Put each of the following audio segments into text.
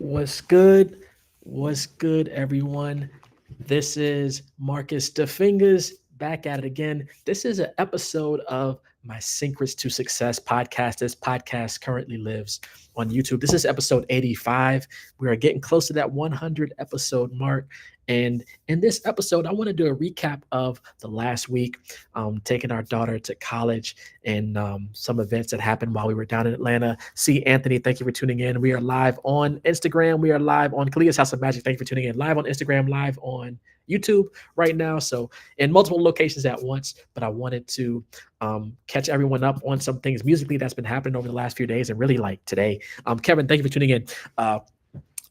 What's good? What's good, everyone? This is Marcus the Fingaz back at it again. This is an episode of my Syncrets To Success podcast. This podcast currently lives on YouTube. This is episode 85. We are getting close to that 100 episode mark. And in this episode, I want to do a recap of the last week, taking our daughter to college and some events that happened while we were down in Atlanta. See, Anthony, thank you for tuning in. We are live on Instagram. We are live on Kalia's House of Magic. Thank you for tuning in. Live on Instagram, live on YouTube right now. So in multiple locations at once, but I wanted to catch everyone up on some things musically that's been happening over the last few days and really like today. Kevin, thank you for tuning in.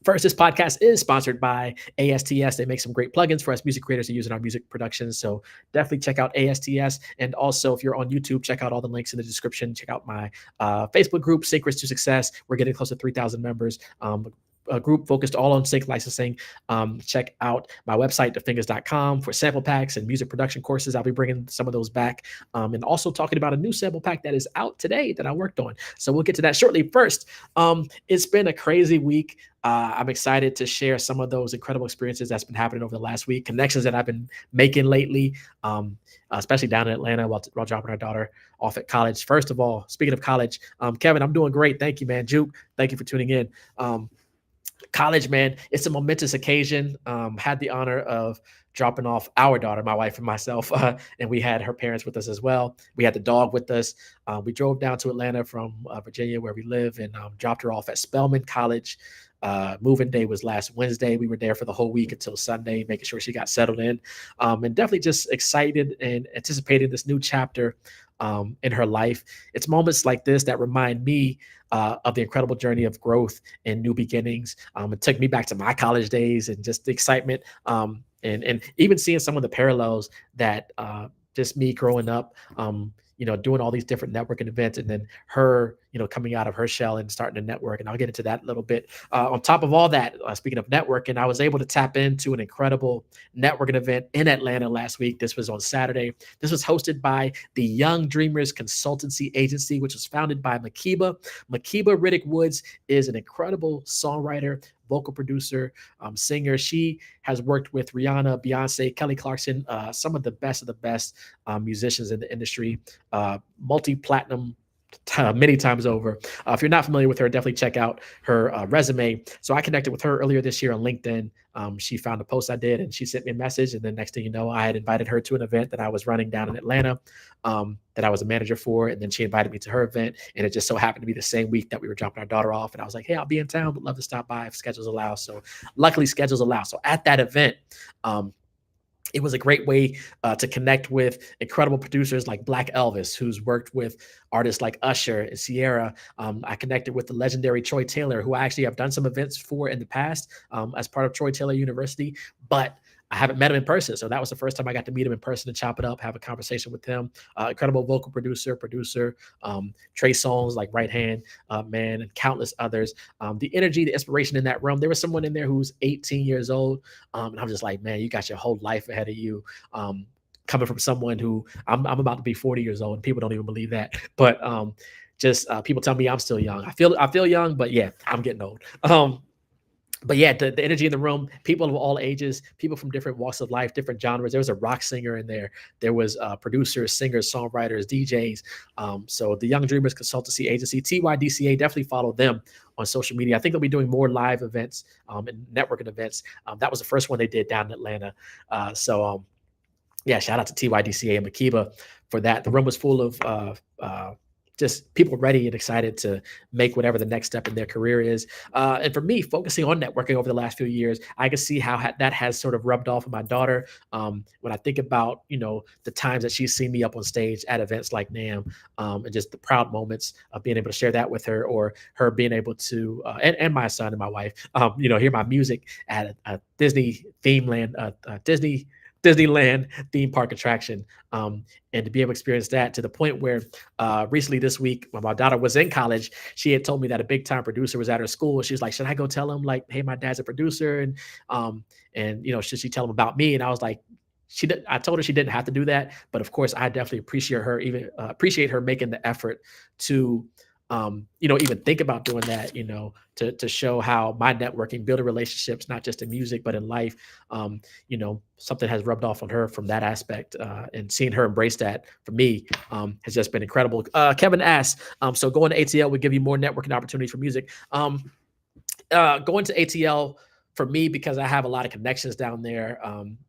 First, this podcast is sponsored by ASTS. They make some great plugins for us music creators to use in our music productions. So definitely check out ASTS. And also, if you're on YouTube, check out all the links in the description. Check out my Facebook group, Syncrets To Success. We're getting close to 3,000 members. A group focused all on sync licensing. Check out my website, thefingers.com, for sample packs and music production courses. I'll be bringing some of those back, and also talking about a new sample pack that is out today that I worked on. So we'll get to that shortly. First, it's been a crazy week. I'm excited to share some of those incredible experiences that's been happening over the last week, connections that I've been making lately, especially down in Atlanta while dropping our daughter off at college. First of all, speaking of college, Kevin, I'm doing great. Thank you, man. Juke, thank you for tuning in. College, man, it's a momentous occasion. Had the honor of dropping off our daughter, my wife and myself, and we had her parents with us as well. We had the dog with us. We drove down to Atlanta from Virginia, where we live, and dropped her off at Spelman College. Moving day was last Wednesday. We were there for the whole week until Sunday, making sure she got settled in, and definitely just excited and anticipating this new chapter in her life. It's moments like this that remind me of the incredible journey of growth and new beginnings. It took me back to my college days and just the excitement, and even seeing some of the parallels that just me growing up, doing all these different networking events, and then her, coming out of her shell and starting to network. And I'll get into that a little bit. On top of all that, speaking of networking, I was able to tap into an incredible networking event in Atlanta last week. This was on Saturday. This was hosted by the Young Dreamers Consultancy Agency, which was founded by Makiba. Makiba Riddick Woods is an incredible songwriter, vocal producer, singer. She has worked with Rihanna, Beyonce, Kelly Clarkson, some of the best musicians in the industry, multi-platinum many times over. If you're not familiar with her, definitely check out her resume. So I connected with her earlier this year on LinkedIn. She found a post I did and she sent me a message. And then next thing you know, I had invited her to an event that I was running down in Atlanta, that I was a manager for. And then she invited me to her event. And it just so happened to be the same week that we were dropping our daughter off. And I was like, hey, I'll be in town. Would love to stop by if schedules allow. So luckily schedules allow. So at that event, it was a great way to connect with incredible producers like Black Elvis, who's worked with artists like Usher and Sierra. I connected with the legendary Troy Taylor, who I actually have done some events for in the past as part of Troy Taylor University, but I haven't met him in person. So that was the first time I got to meet him in person and chop it up, have a conversation with him. Incredible vocal producer, Trey Songz, like Right Hand Man, and countless others. The energy, the inspiration in that room. There was someone in there who's 18 years old. And I'm just like, man, you got your whole life ahead of you. Coming from someone who I'm about to be 40 years old, and people don't even believe that. But just people tell me I'm still young. I feel young, but yeah, I'm getting old. But yeah, the energy in the room, people of all ages, people from different walks of life, different genres. There was a rock singer in there. There was producers, singers, songwriters, DJs. So the Young Dreamers Consultancy Agency, TYDCA, definitely follow them on social media. I think they'll be doing more live events and networking events. That was the first one they did down in Atlanta. Yeah, shout out to TYDCA and Makiba for that. The room was full of just people ready and excited to make whatever the next step in their career is. And for me, focusing on networking over the last few years, I can see how that has sort of rubbed off on my daughter. When I think about, the times that she's seen me up on stage at events like NAMM, and just the proud moments of being able to share that with her, or her being able to, and my son and my wife, hear my music at a Disney theme land, Disneyland theme park attraction, and to be able to experience that to the point where recently this week, when my daughter was in college, she had told me that a big time producer was at her school. She was like, "Should I go tell him, like, hey, my dad's a producer, and should she tell him about me?" And I was like, I told her she didn't have to do that, but of course, I definitely appreciate her making the effort to even think about doing that, to show how my networking, building relationships, not just in music, but in life, something has rubbed off on her from that aspect. And seeing her embrace that for me has just been incredible. Kevin asks, so going to ATL would give you more networking opportunities for music. Going to ATL for me, because I have a lot of connections down there.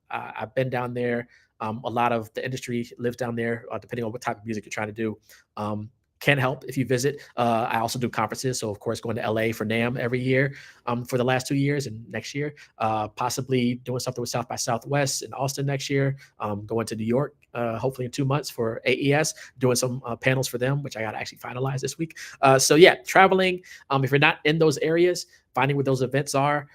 I've been down there. A lot of the industry lives down there, depending on what type of music you're trying to do. Can help if you visit. I also do conferences. So, of course, going to LA for NAMM every year for the last 2 years, and next year, possibly doing something with South by Southwest in Austin next year, going to New York, hopefully in 2 months for AES, doing some panels for them, which I got to actually finalize this week. So, yeah, traveling. If you're not in those areas, finding where those events are,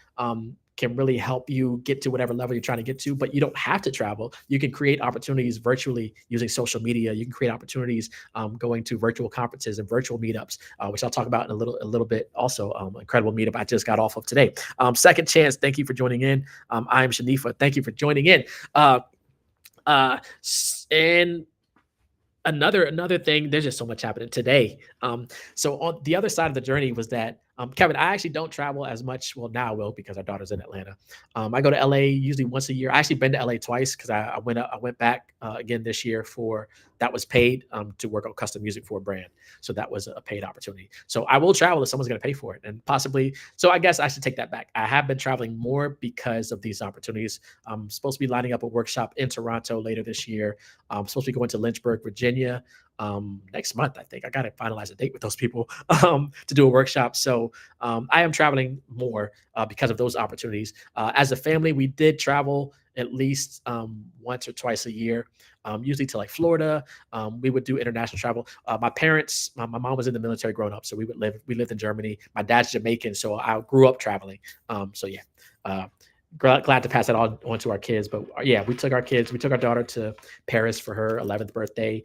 can really help you get to whatever level you're trying to get to. But you don't have to travel. You can create opportunities virtually using social media. You can create opportunities going to virtual conferences and virtual meetups, which I'll talk about in a little bit. Also, incredible meetup I just got off of today. Second Chance, thank you for joining in. I'm Shanifa. Thank you for joining in. And another thing, there's just so much happening today. So on the other side of the journey was that, Kevin, I actually don't travel as much. Well, now I will, because our daughter's in Atlanta. I go to LA usually once a year. I actually been to LA twice, because I went back again this year that was paid to work on custom music for a brand. So that was a paid opportunity. So I will travel if someone's going to pay for it, and possibly. So I guess I should take that back. I have been traveling more because of these opportunities. I'm supposed to be lining up a workshop in Toronto later this year. I'm supposed to be going to Lynchburg, Virginia next month. I think I got to finalize a date with those people to do a workshop. So I am traveling more because of those opportunities. As a family, we did travel at least once or twice a year, usually to like Florida. We would do international travel. My parents, my mom was in the military growing up, so we lived in Germany. My dad's Jamaican, so I grew up traveling. So yeah. Glad to pass that on to our kids. But yeah, we took our daughter to Paris for her 11th birthday.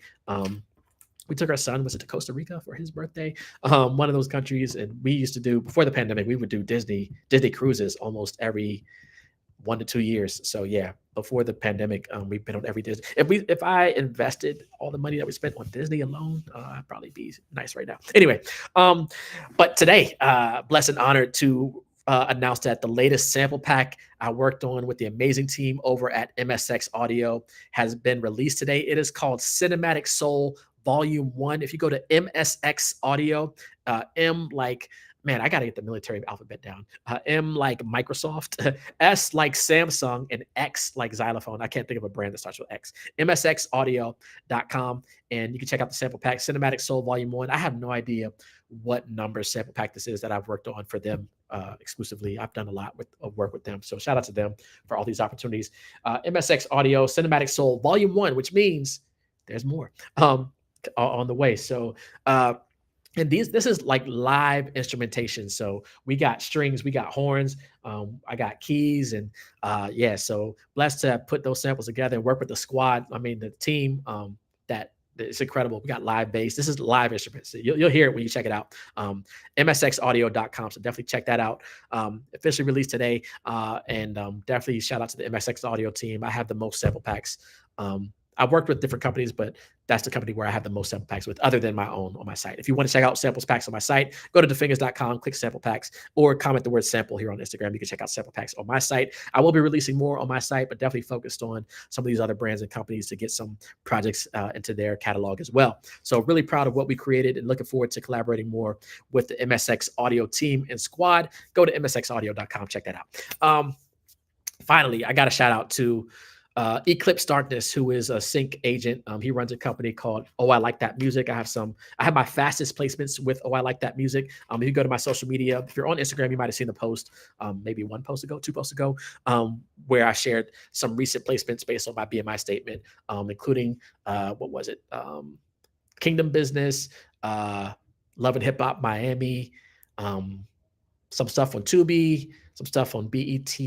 We took our son, was it to Costa Rica for his birthday? One of those countries. And we used to do, before the pandemic, we would do Disney cruises almost every 1 to 2 years. So yeah, before the pandemic, we've been on every Disney. If I invested all the money that we spent on Disney alone, I'd probably be nice right now. Anyway, but today, blessed and honored to announce that the latest sample pack I worked on with the amazing team over at MSX Audio has been released today. It is called Cinematic Soul Volume 1. If you go to MSX Audio, M like, man, I got to get the military alphabet down. M like Microsoft, S like Samsung, and X like xylophone. I can't think of a brand that starts with X. MSXaudio.com. And you can check out the sample pack, Cinematic Soul Volume 1. I have no idea what number sample pack this is that I've worked on for them exclusively. I've done a lot of work with them. So shout out to them for all these opportunities. MSX Audio, Cinematic Soul Volume 1, which means there's more on the way. So, and this is like live instrumentation. So we got strings, we got horns, I got keys, and yeah. So blessed to put those samples together and work with the squad. I mean, the team that it's incredible. We got live bass. This is live instruments. You'll hear it when you check it out. MSXaudio.com. So definitely check that out. Officially released today. And definitely shout out to the MSX Audio team. I have the most sample packs. I've worked with different companies, but that's the company where I have the most sample packs with, other than my own on my site. If you want to check out samples packs on my site, go to defingers.com, click sample packs, or comment the word sample here on Instagram. You can check out sample packs on my site. I will be releasing more on my site, but definitely focused on some of these other brands and companies to get some projects into their catalog as well. So really proud of what we created and looking forward to collaborating more with the MSX Audio team and squad. Go to msxaudio.com, check that out. Finally, I got a shout out to Eclipse Darkness, who is a sync agent. He runs a company called Oh I Like That Music. I have my fastest placements with Oh I Like That Music. If you go to my social media, if you're on Instagram, you might have seen the post, maybe 2 posts ago, where I shared some recent placements based on my BMI statement, including what was it? Kingdom Business, Love and Hip Hop Miami, some stuff on Tubi, some stuff on BET,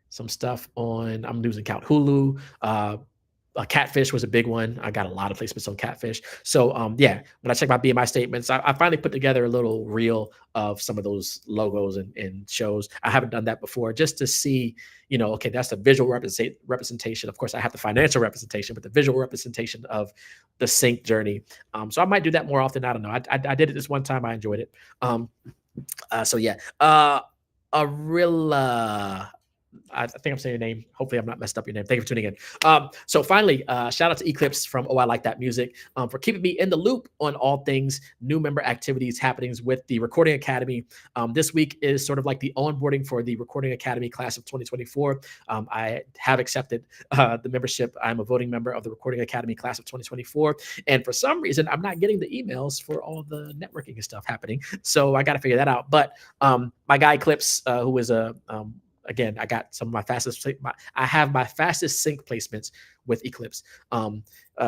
some stuff on, I'm losing count, Hulu, Catfish was a big one. I got a lot of placements on Catfish. So yeah, when I check my BMI statements, I finally put together a little reel of some of those logos and shows. I haven't done that before, just to see, okay, that's the visual representation. Of course, I have the financial representation, but the visual representation of the sync journey. So I might do that more often. I don't know. I did it this one time. I enjoyed it. So yeah, Arilla. I think I'm saying your name. Hopefully, I'm not messed up your name. Thank you for tuning in. So finally, shout out to Eclipse from Oh I Like That Music for keeping me in the loop on all things new member activities, happenings with the Recording Academy. This week is sort of like the onboarding for the Recording Academy class of 2024. I have accepted the membership. I'm a voting member of the Recording Academy class of 2024. And for some reason, I'm not getting the emails for all the networking and stuff happening. So I got to figure that out. But my guy Eclipse, who is a again, I got some of my fastest. I have my fastest sync placements with Eclipse.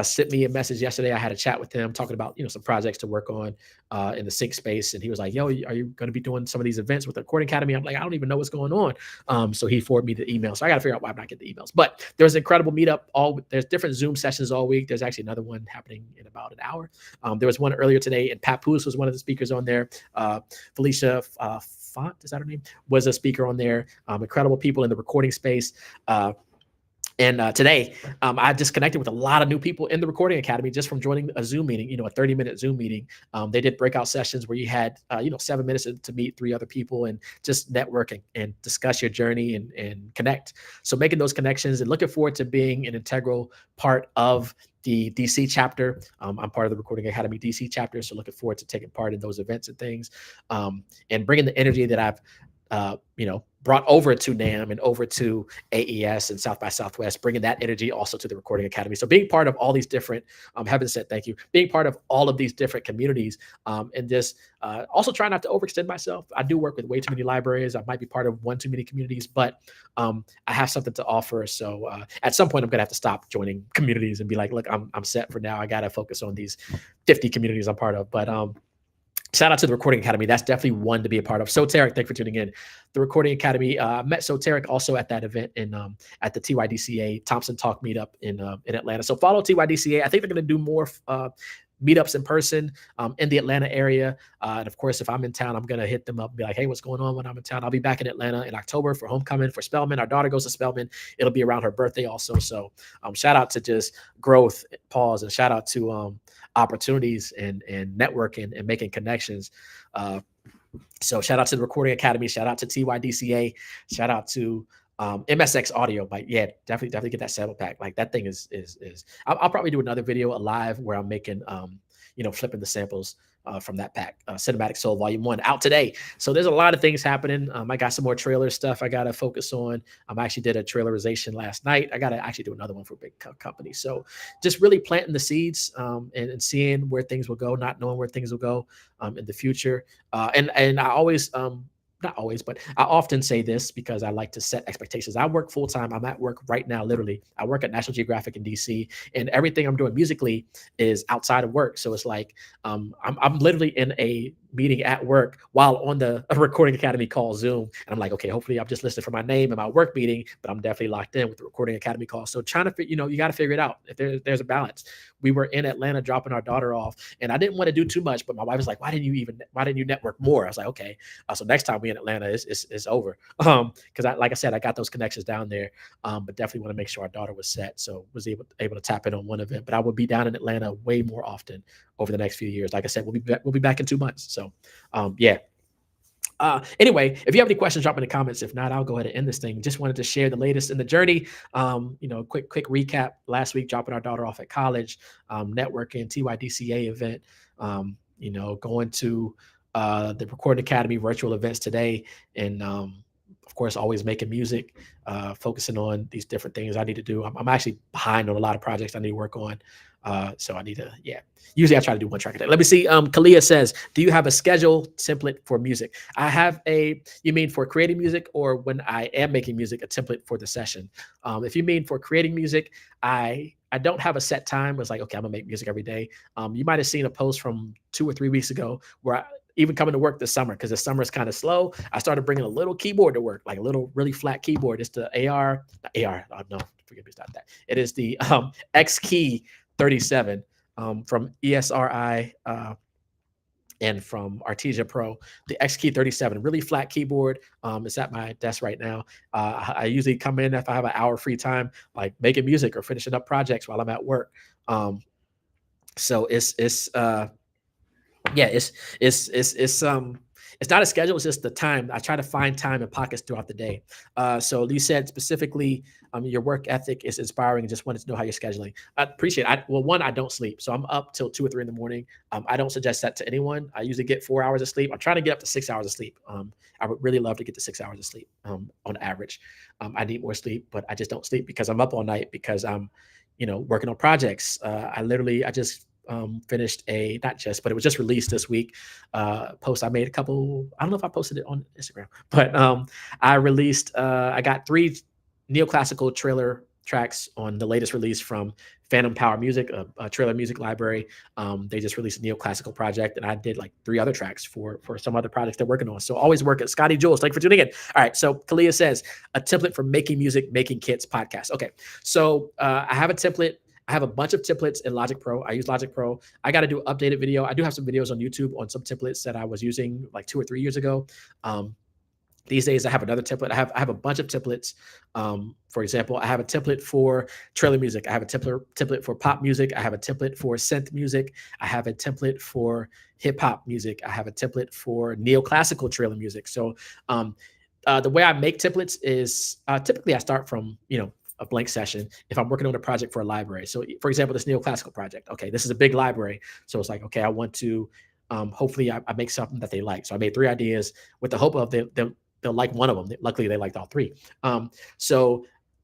Sent me a message yesterday. I had a chat with him talking about some projects to work on in the sync space, and he was like, "Yo, are you going to be doing some of these events with the Recording Academy?" I'm like, "I don't even know what's going on." So he forwarded me the email. So I got to figure out why I'm not getting the emails. But there's an incredible meetup. There's different Zoom sessions all week. There's actually another one happening in about an hour. There was one earlier today, and Papoose was one of the speakers on there. Felicia Font, is that her name? Was a speaker on there. Incredible people in the recording space. And today, I just connected with a lot of new people in the Recording Academy just from joining a Zoom meeting, a 30-minute Zoom meeting. They did breakout sessions where you had, 7 minutes to meet 3 other people and just network and discuss your journey and connect. So making those connections and looking forward to being an integral part of the DC chapter. I'm part of the Recording Academy DC chapter, so looking forward to taking part in those events and things, and bringing the energy that I've brought over to NAM and over to AES and South by Southwest, bringing that energy also to the Recording Academy. So being part of all these different, Heaven said thank you, being part of all of these different communities, and just also try not to overextend myself. I do work with way too many libraries. I might be part of one too many communities, but I have something to offer. So at some point, I'm going to have to stop joining communities and be like, look, I'm set for now. I got to focus on these 50 communities I'm part of. But shout out to the Recording Academy. That's definitely one to be a part of. Soteric, thanks for tuning in. The Recording Academy, met Soteric also at that event in at the TYDCA Thompson Talk meetup in Atlanta. So follow TYDCA. I think they're going to do more meetups in person in the Atlanta area. And of course, if I'm in town, I'm going to hit them up and be like, hey, what's going on when I'm in town? I'll be back in Atlanta in October for homecoming for Spelman. Our daughter goes to Spelman. It'll be around her birthday also. So shout out to just growth, pause, and shout out to opportunities and networking and making connections. So shout out to the Recording Academy. Shout out to TYDCA. Shout out to MSX Audio. But yeah, definitely get that sample pack. Like that thing is I'll probably do another video live where I'm making flipping the samples from that pack. Cinematic Soul Volume 1 out today. So there's a lot of things happening. I got some more trailer stuff I got to focus on. I actually did a trailerization last night. I got to actually do another one for a big company. So just really planting the seeds and seeing where things will go, not knowing where things will go in the future. And I always not always, but I often say this because I like to set expectations. I work full time. I'm at work right now, literally. I work at National Geographic in DC, and everything I'm doing musically is outside of work. So it's like I'm literally in a meeting at work while on the Recording Academy call Zoom, and I'm like, okay, hopefully I'm just listed for my name in my work meeting, but I'm definitely locked in with the Recording Academy call. So trying to, you got to figure it out. If there's a balance. We were in Atlanta dropping our daughter off, and I didn't want to do too much, but my wife was like, why didn't you network more? I was like, okay. So next time we in Atlanta, it's over. Because like I said, I got those connections down there, but definitely want to make sure our daughter was set. So was able to tap in on one event, but I will be down in Atlanta way more often over the next few years. Like I said, we'll be back in 2 months. So yeah. Anyway, if you have any questions, drop in the comments. If not, I'll go ahead and end this thing. Just wanted to share the latest in the journey. Quick recap. Last week, dropping our daughter off at college, networking, TYDCA event, going to the Recording Academy virtual events today, and of course, always making music, focusing on these different things I need to do. I'm actually behind on a lot of projects I need to work on. So I need to, usually I try to do one track a day. Let me see. Kalia says, do you have a schedule template for music? I have you mean for creating music, or when I am making music, a template for the session? If you mean for creating music, I don't have a set time. It's like, okay, I'm gonna make music every day. You might've seen a post from 2 or 3 weeks ago where even coming to work this summer, because the summer is kind of slow, I started bringing a little keyboard to work, like a little really flat keyboard. It's the forgive me, it's not that. It is the X Key 37 from ESRI. And from Artesia Pro, the X Key 37, really flat keyboard. It's at my desk right now. I usually come in if I have an hour free time, like making music or finishing up projects while I'm at work. So yeah, it's not a schedule, it's just the time. I try to find time and pockets throughout the day. So you said specifically your work ethic is inspiring and just wanted to know how you're scheduling. I appreciate it. Well, one, I don't sleep, so I'm up till 2 or 3 in the morning. I don't suggest that to anyone. I usually get 4 hours of sleep. I'm trying to get up to 6 hours of sleep. I would really love to get to 6 hours of sleep on average. I need more sleep, but I just don't sleep because I'm up all night because I'm, working on projects. I just finished a, not just, but it was just released this week. Post I made a couple. I don't know if I posted it on Instagram, but I got 3 neoclassical trailer tracks on the latest release from Phantom Power Music, a trailer music library. They just released a neoclassical project, and I did like 3 other tracks for some other projects they're working on. So always work at Scotty Jules. Thank you for tuning in. All right, so Kalia says a template for making music, making kits podcast. Okay, so I have a template. I have a bunch of templates in Logic Pro. I use Logic Pro. I got to do updated video. I do have some videos on YouTube on some templates that I was using like 2 or 3 years ago. These days, I have another template. I have a bunch of templates. For example, I have a template for trailer music. I have a template for pop music. I have a template for synth music. I have a template for hip hop music. I have a template for neoclassical trailer music. So the way I make templates is typically I start from a blank session if I'm working on a project for a library. So for example, this neoclassical project. Okay, this is a big library. So it's like, okay, I want to hopefully I make something that they like. So I made 3 ideas with the hope of they'll like one of them. Luckily, they liked all 3.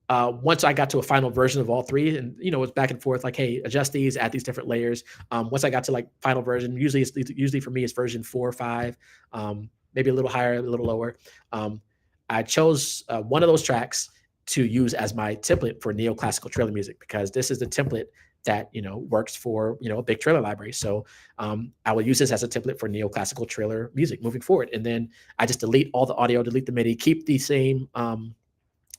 Once I got to a final version of all 3, and it's back and forth, like, hey, adjust these, add these different layers. Once I got to like final version, usually for me it's version 4 or 5, maybe a little higher, a little lower. I chose one of those tracks to use as my template for neoclassical trailer music because this is the template that works for a big trailer library. So I will use this as a template for neoclassical trailer music moving forward. And then I just delete all the audio, delete the MIDI, keep the same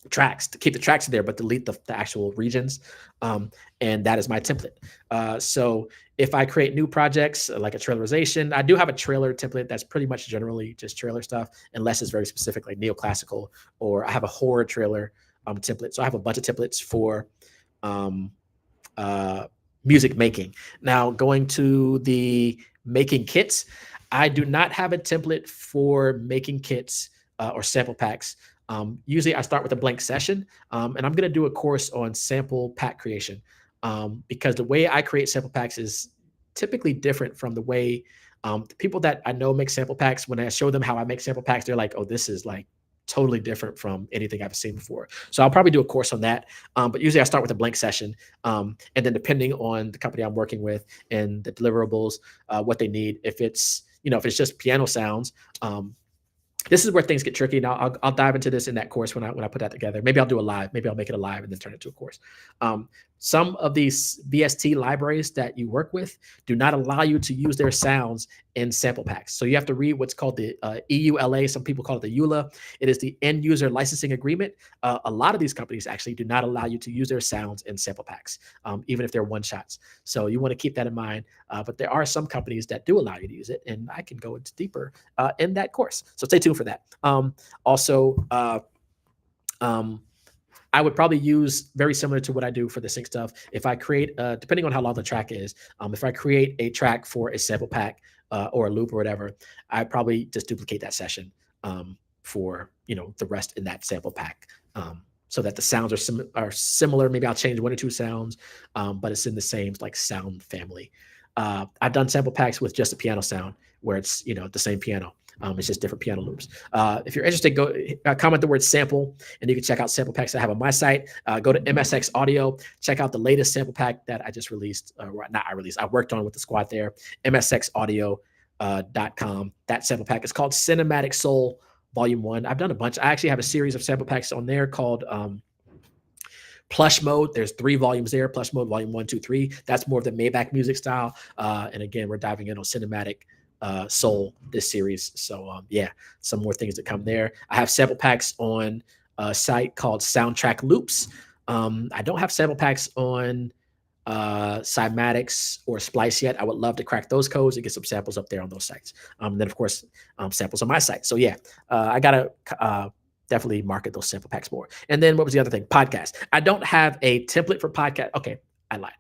tracks, to keep the tracks there, but delete the actual regions. And that is my template. So if I create new projects like a trailerization, I do have a trailer template that's pretty much generally just trailer stuff, unless it's very specific like neoclassical, or I have a horror trailer template. So I have a bunch of templates for music making. Now going to the making kits, I do not have a template for making kits or sample packs. Usually I start with a blank session, and I'm going to do a course on sample pack creation because the way I create sample packs is typically different from the way the people that I know make sample packs. When I show them how I make sample packs, they're like, oh, this is like totally different from anything I've seen before. So I'll probably do a course on that. But usually I start with a blank session. And then depending on the company I'm working with and the deliverables, what they need, if it's just piano sounds, this is where things get tricky. Now I'll dive into this in that course when I put that together. Maybe I'll do a live. Maybe I'll make it a live and then turn it to a course. Some of these VST libraries that you work with do not allow you to use their sounds in sample packs. So you have to read what's called the EULA. Some people call it the EULA. It is the end user licensing agreement. A lot of these companies actually do not allow you to use their sounds in sample packs, even if they're one shots. So you want to keep that in mind. But there are some companies that do allow you to use it, and I can go into deeper in that course. So stay tuned for that. I would probably use very similar to what I do for the sync stuff. If I create, depending on how long the track is, if I create a track for a sample pack or a loop or whatever, I probably just duplicate that session for the rest in that sample pack, so that the sounds are similar. Maybe I'll change 1 or 2 sounds, but it's in the same like sound family. I've done sample packs with just a piano sound where it's the same piano. It's just different piano loops. If you're interested, go comment the word sample, and you can check out sample packs I have on my site. Go to MSX Audio, check out the latest sample pack that I just released. I worked on with the squad there. MSXaudio.com. That sample pack is called Cinematic Soul Volume 1. I've done a bunch. I actually have a series of sample packs on there called Plush Mode. There's 3 volumes there. Plush Mode Volume 1, 2, 3. That's more of the Maybach music style. And again, we're diving in on cinematic soul this series. So some more things to come there. I have sample packs on a site called Soundtrack Loops. I don't have sample packs on Cymatics or Splice yet. I would love to crack those codes and get some samples up there on those sites. And then of course, samples on my site. So yeah, I gotta definitely market those sample packs more. And then what was the other thing? Podcast. I don't have a template for podcast. Okay, I lied.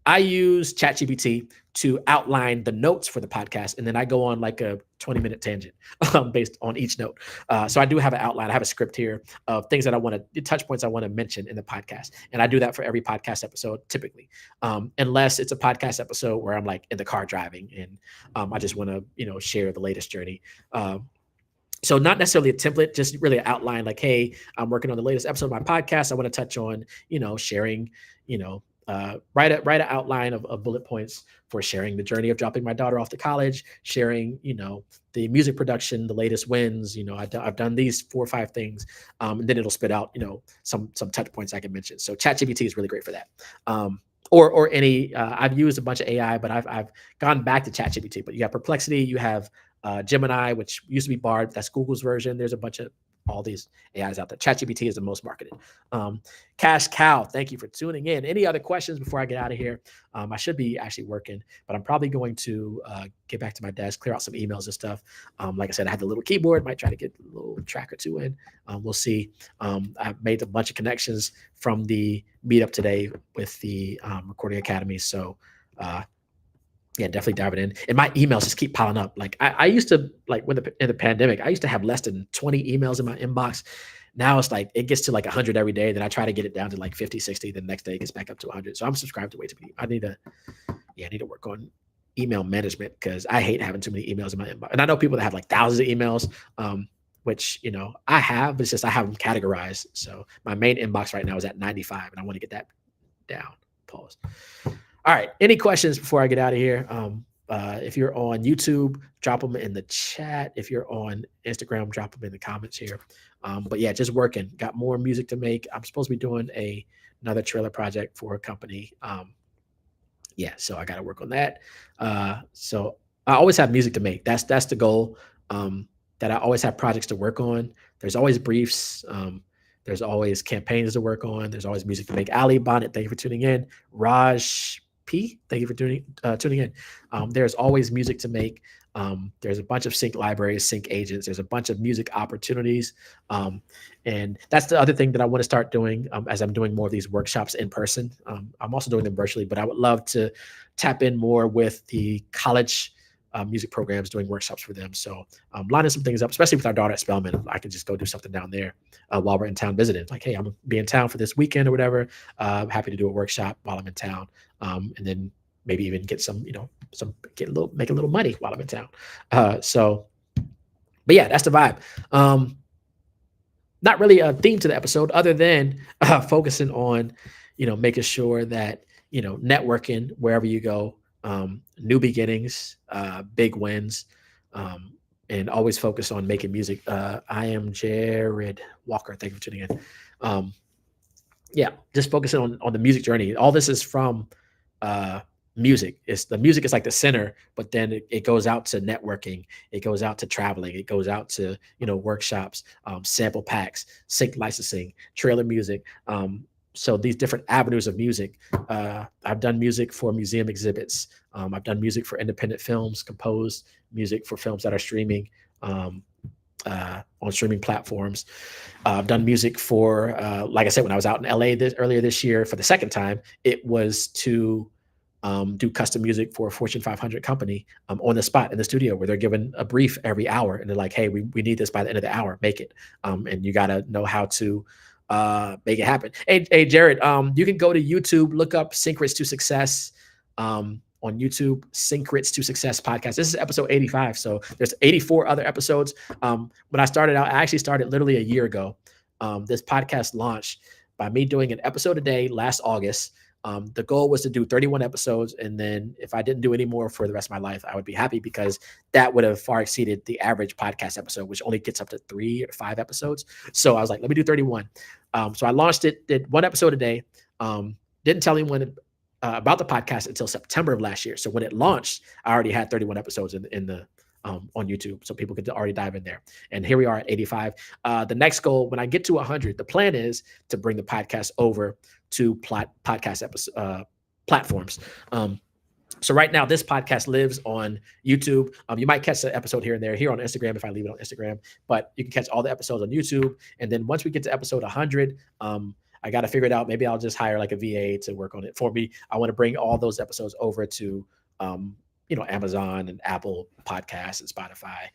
I use ChatGPT to outline the notes for the podcast, and then I go on like a 20-minute tangent based on each note. So I do have an outline. I have a script here of things that I want to, touch points I want to mention in the podcast, and I do that for every podcast episode typically, unless it's a podcast episode where I'm like in the car driving and I just want to share the latest journey. So not necessarily a template, just really an outline like, hey, I'm working on the latest episode of my podcast. I want to touch on, sharing, write an outline of bullet points for sharing the journey of dropping my daughter off to college, sharing, the music production, the latest wins. I've done these 4 or 5 things, and then it'll spit out, some touch points I can mention. So ChatGPT is really great for that. Or any, I've used a bunch of AI, but I've gone back to ChatGPT. But you have Perplexity, you have Gemini, which used to be Bard. That's Google's version. There's a bunch of all these AIs out there. ChatGPT is the most marketed. Cash Cow, thank you for tuning in. Any other questions before I get out of here? I should be actually working, but I'm probably going to get back to my desk, clear out some emails and stuff. Like I said, I had the little keyboard, might try to get a little track or 2 in. We'll see. I've made a bunch of connections from the meetup today with the Recording Academy. So yeah, definitely dive it in. And my emails just keep piling up. Like I used to, like in the pandemic, I used to have less than 20 emails in my inbox. Now it's like, it gets to like 100 every day. Then I try to get it down to like 50, 60. The next day it gets back up to 100. So I'm subscribed to way too many. I need to work on email management because I hate having too many emails in my inbox. And I know people that have like thousands of emails, which, I have, but it's just I have them categorized. So my main inbox right now is at 95 and I want to get that down. Pause. All right. Any questions before I get out of here? If you're on YouTube, drop them in the chat. If you're on Instagram, drop them in the comments here. But yeah, just working. Got more music to make. I'm supposed to be doing another trailer project for a company. Yeah, so I got to work on that. So I always have music to make. That's the goal. That I always have projects to work on. There's always briefs. There's always campaigns to work on. There's always music to make. Ali Bonnet, thank you for tuning in. Raj P, thank you for tuning in. There's always music to make. There's a bunch of sync libraries, sync agents. There's a bunch of music opportunities. And that's the other thing that I want to start doing as I'm doing more of these workshops in person. I'm also doing them virtually, but I would love to tap in more with the college music programs, doing workshops for them. So lining some things up, especially with our daughter at Spelman. I can just go do something down there while we're in town visiting. Like, hey, I'm gonna be in town for this weekend or whatever. I'm happy to do a workshop while I'm in town. And then maybe even get make a little money while I'm in town. But yeah, that's the vibe. Not really a theme to the episode other than focusing on, making sure that, networking wherever you go, new beginnings, big wins, and always focus on making music. I am Jared Walker. Thank you for tuning in. Yeah, just focusing on the music journey. All this is from music. The music is like the center, but then it goes out to networking. It goes out to traveling. It goes out to, workshops, sample packs, sync licensing, trailer music. So these different avenues of music. I've done music for museum exhibits. I've done music for independent films, composed music for films that are streaming on streaming platforms. I've done music for, like I said, when I was out in LA earlier this year for the second time, it was to do custom music for a Fortune 500 company on the spot in the studio where they're given a brief every hour. And they're like, hey, we need this by the end of the hour, make it. And you got to know how to make it happen. Hey, Jared, you can go to YouTube, look up Syncrets To Success on YouTube, Syncrets To Success podcast. This is episode 85. So there's 84 other episodes. When I started out, I actually started literally a year ago. This podcast launched by me doing an episode a day last August. The goal was to do 31 episodes. And then if I didn't do any more for the rest of my life, I would be happy because that would have far exceeded the average podcast episode, which only gets up to 3 or 5 episodes. So I was like, let me do 31. So I launched it, did 1 episode a day. Didn't tell anyone about the podcast until September of last year. So when it launched, I already had 31 episodes in the on YouTube, so people could already dive in there. And here we are at 85. The next goal, when I get to 100, the plan is to bring the podcast over to podcast platforms. So right now, this podcast lives on YouTube. You might catch the episode here and there, here on Instagram if I leave it on Instagram, but you can catch all the episodes on YouTube. And then once we get to episode 100, I got to figure it out. Maybe I'll just hire like a VA to work on it for me. I want to bring all those episodes over to, Amazon and Apple Podcasts and Spotify.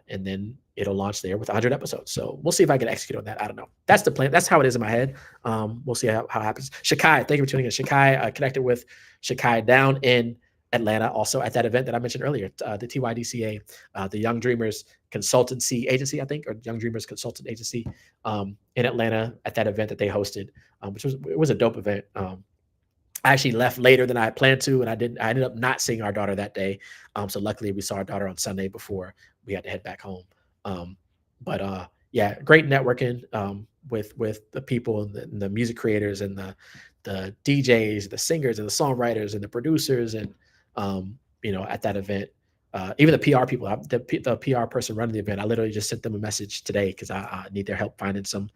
And then it'll launch there with 100 episodes. So we'll see if I can execute on that. I don't know. That's the plan. That's how it is in my head. We'll see how it happens. Shakai, thank you for tuning in. Shakai, connected with Shakai down in Atlanta, also at that event that I mentioned earlier, the TYDCA, the Young Dreamers Consultancy Agency, I think, or Young Dreamers Consultant Agency in Atlanta at that event that they hosted, which was a dope event. I actually left later than I had planned to, and I ended up not seeing our daughter that day. So luckily we saw our daughter on Sunday before we had to head back home. But yeah, great networking with the people and the music creators and the DJs, the singers and the songwriters and the producers. And, at that event, even the PR people, the PR person running the event, I literally just sent them a message today because I need their help finding some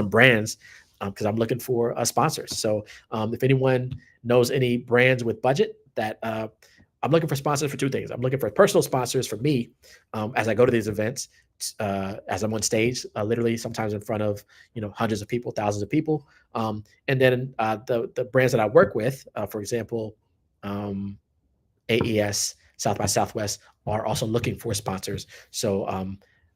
brands, because I'm looking for sponsors. So if anyone knows any brands with budget that I'm looking for sponsors for two things. I'm looking for personal sponsors for me as I go to these events, as I'm on stage, literally sometimes in front of hundreds of people, thousands of people, and then the brands that I work with, for example, AES, South by Southwest, are also looking for sponsors. So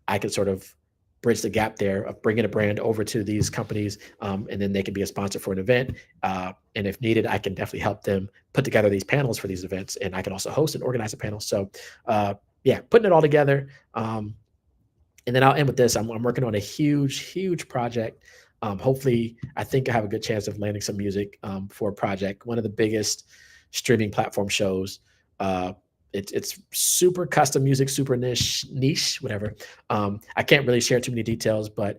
I can sort of bridge the gap there of bringing a brand over to these companies, and then they can be a sponsor for an event. And if needed, I can definitely help them put together these panels for these events, and I can also host and organize a panel. So yeah, putting it all together. And then I'll end with this. I'm working on a huge project. Hopefully, I think I have a good chance of landing some music for a project. One of the biggest streaming platform shows. It's super custom music, super niche, whatever. I can't really share too many details, but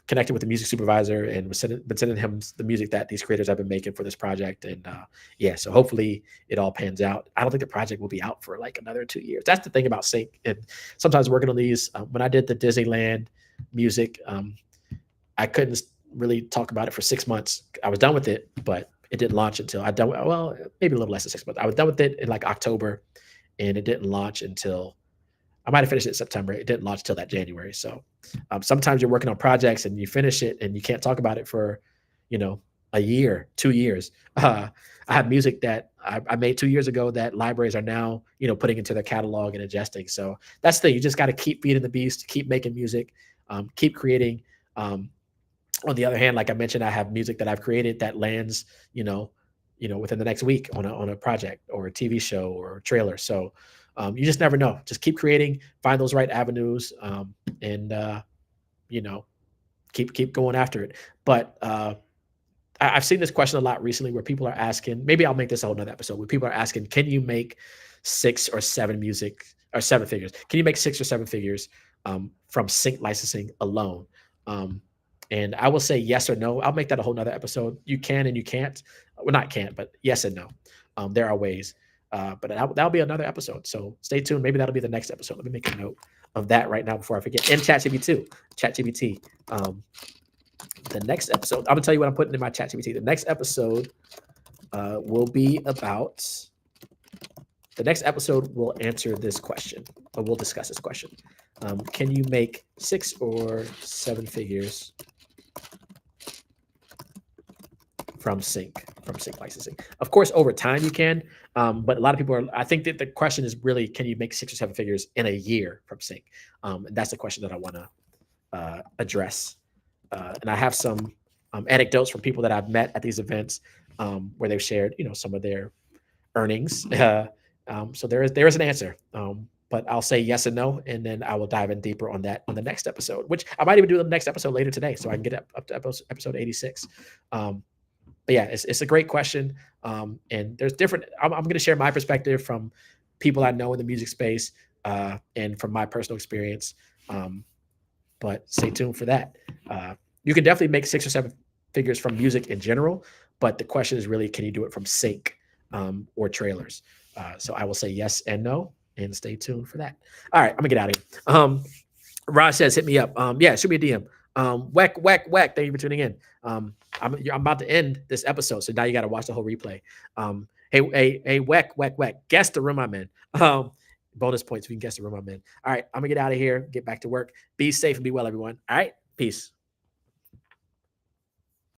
connected with the music supervisor and been sending him the music that these creators have been making for this project. And yeah, so hopefully it all pans out. I don't think the project will be out for like another 2 years. That's the thing about Sync. And sometimes working on these, when I did the Disneyland music, I couldn't really talk about it for 6 months. I was done with it, but it didn't launch until maybe a little less than 6 months. I was done with it in like October, and it didn't launch until I might have finished it in September. It didn't launch till that January. So sometimes you're working on projects and you finish it and you can't talk about it for, a year, 2 years. I have music that I made 2 years ago that libraries are now, putting into their catalog and adjusting. So that's the thing. You just got to keep feeding the beast, keep making music, keep creating. On the other hand, like I mentioned, I have music that I've created that lands, within the next week on a project or a TV show or a trailer. So you just never know. Just keep creating, find those right avenues, and keep going after it. But I've seen this question a lot recently where people are asking. Maybe I'll make this a whole nother episode where people are asking, can you make 6 or 7 figures? Can you make 6 or 7 figures from sync licensing alone? And I will say yes or no. I'll make that a whole nother episode. You can and you can't. Well, not can't, but yes and no. There are ways. But that'll be another episode. So stay tuned. Maybe that'll be the next episode. Let me make a note of that right now before I forget. And ChatGPT. The next episode, I'm going to tell you what I'm putting in my ChatGPT. The next episode will answer this question, or we'll discuss this question. Can you make 6 or 7 figures from sync licensing? Of course, over time you can, but a lot of people I think that the question is really, can you make 6 or 7 figures in a year from sync? And that's the question that I want to address. And I have some anecdotes from people that I've met at these events where they've shared, some of their earnings. So there is an answer. But I'll say yes and no, and then I will dive in deeper on that on the next episode, which I might even do the next episode later today, so I can get up to episode 86. But yeah, it's a great question. And there's different. I'm going to share my perspective from people I know in the music space, and from my personal experience. But stay tuned for that. You can definitely make 6 or 7 figures from music in general, but the question is really, can you do it from sync or trailers? So I will say yes and no, and stay tuned for that. All right, I'm gonna get out of here. Raj says, hit me up. Yeah, shoot me a DM. Whack, whack, whack. Thank you for tuning in. I'm about to end this episode, so now you got to watch the whole replay. Hey, whack, whack, whack. Guess the room I'm in. Bonus points if you can guess the room I'm in. All right, I'm gonna get out of here, get back to work. Be safe and be well, everyone. All right, peace.